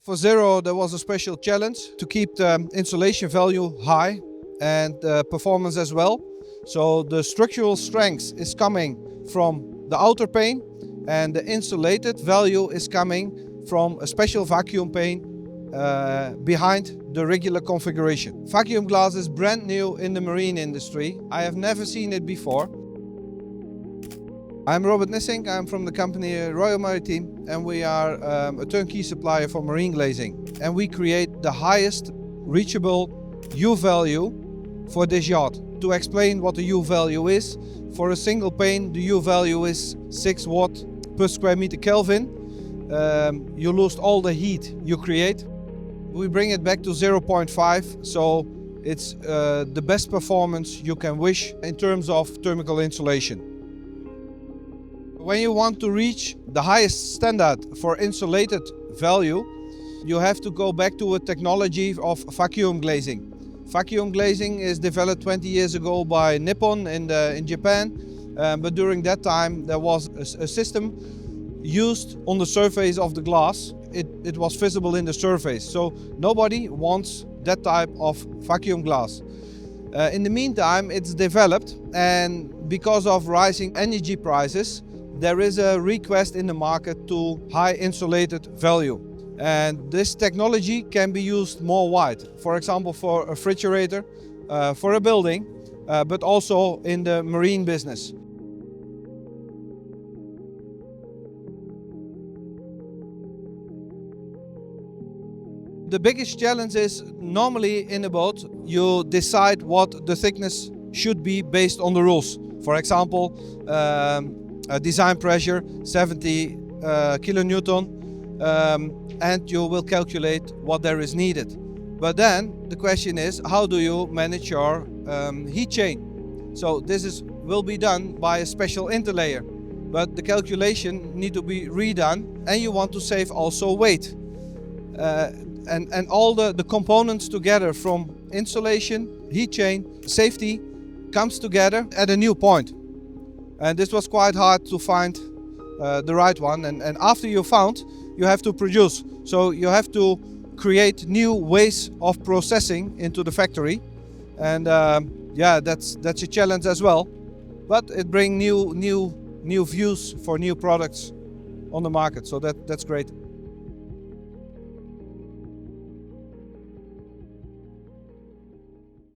For Zero, there was a special challenge to keep the insulation value high and performance as well. So the structural strength is coming from the outer pane and the insulated value is coming from a special vacuum pane behind the regular configuration. Vacuum glass is brand new in the marine industry. I have never seen it before. I'm Robert Nissink, I'm from the company Royal-Maritiem, and we are a turnkey supplier for marine glazing. And we create the highest reachable U value for this yacht. To explain what the U value is, for a single pane the U value is 6 watt per square meter Kelvin. You lose all the heat you create. We bring it back to 0.5, so it's the best performance you can wish in terms of thermal insulation. When you want to reach the highest standard for insulated value, you have to go back to a technology of vacuum glazing. Vacuum glazing is developed 20 years ago by Nippon in Japan, but during that time there was a system used on the surface of the glass. It was visible in the surface, so nobody wants that type of vacuum glass. In the meantime, it's developed, and because of rising energy prices, there is a request in the market to high insulated value. And this technology can be used more wide. For example, for a refrigerator, for a building, but also in the marine business. The biggest challenge is normally in a boat, you decide what the thickness should be based on the rules. For example, design pressure 70 kilonewton, and you will calculate what there is needed. But then the question is, how do you manage your heat chain? So this will be done by a special interlayer, but the calculation need to be redone, and you want to save also weight. And all the components together from insulation, heat chain, safety comes together at a new point. And this was quite hard to find the right one. And after you found, you have to produce. So you have to create new ways of processing into the factory. And yeah, that's a challenge as well. But it brings new views for new products on the market. So that's great.